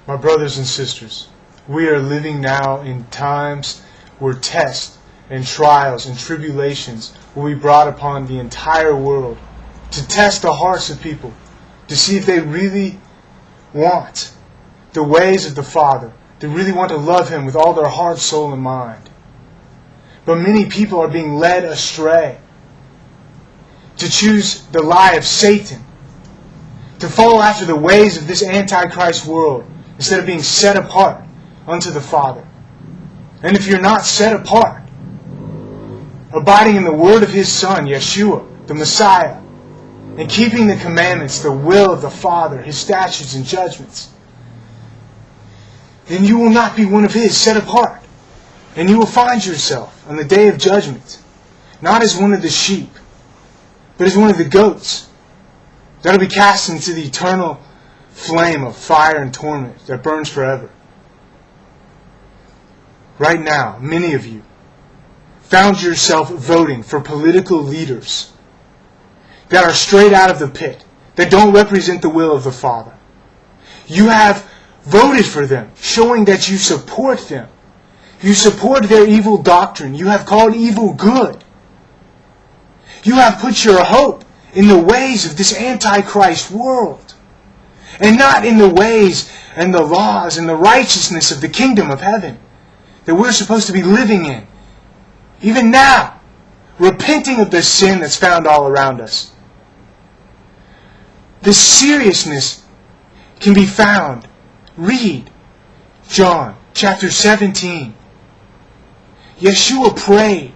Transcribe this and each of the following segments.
My brothers and sisters, we are living now in times where tests and trials and tribulations will be brought upon the entire world to test the hearts of people, to see if they really want the ways of the Father, they really want to love Him with all their heart, soul, and mind. But many people are being led astray to choose the lie of Satan, to follow after the ways of this Antichrist world, instead of being set apart unto the Father. And if you're not set apart, abiding in the word of His Son, Yeshua, the Messiah, and keeping the commandments, the will of the Father, His statutes and judgments, then you will not be one of His, set apart. And you will find yourself on the day of judgment, not as one of the sheep, but as one of the goats that will be cast into the eternal flame of fire and torment that burns forever. Right now, many of you found yourself voting for political leaders that are straight out of the pit, that don't represent the will of the Father. You have voted for them, showing that you support them. You support their evil doctrine. You have called evil good. You have put your hope in the ways of this Antichrist world, and not in the ways and the laws and the righteousness of the kingdom of heaven that we're supposed to be living in. Even now, repenting of the sin that's found all around us. The seriousness can be found. Read John chapter 17. Yeshua prayed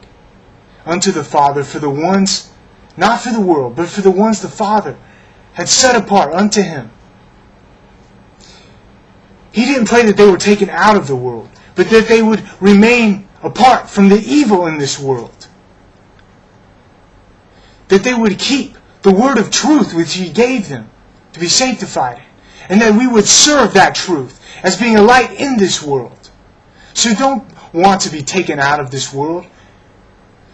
unto the Father for the ones, not for the world, but for the ones the Father had set apart unto Him. He didn't pray that they were taken out of the world, but that they would remain apart from the evil in this world. That they would keep the word of truth which He gave them to be sanctified in. And that we would serve that truth as being a light in this world. So don't want to be taken out of this world.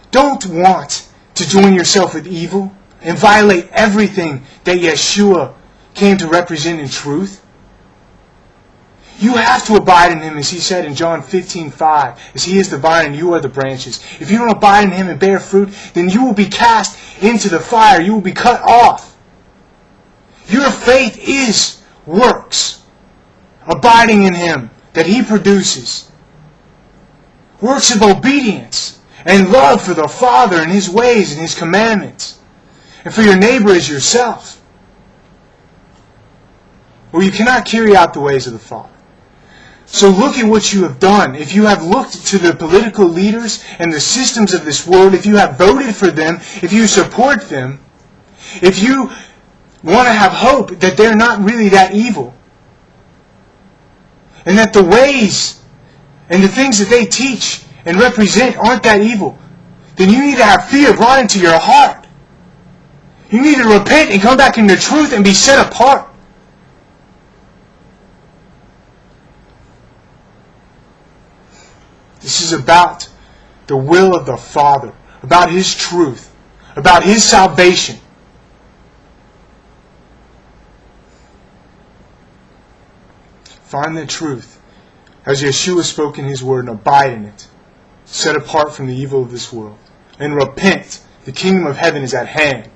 Don't want to join yourself with evil and violate everything that Yeshua came to represent in truth. You have to abide in Him, as He said in John 15:5, as He is the vine and you are the branches. If you don't abide in Him and bear fruit, then you will be cast into the fire. You will be cut off. Your faith is works. Abiding in Him that He produces. Works of obedience and love for the Father and His ways and His commandments. And for your neighbor as yourself. Or you cannot carry out the ways of the Father. So look at what you have done. If you have looked to the political leaders and the systems of this world, if you have voted for them, if you support them, if you want to have hope that they're not really that evil, and that the ways and the things that they teach and represent aren't that evil, then you need to have fear brought into your heart. You need to repent and come back into truth and be set apart. This is about the will of the Father, about His truth, about His salvation. Find the truth, as Yeshua spoke in His word, and abide in it, set apart from the evil of this world. And repent. The kingdom of heaven is at hand.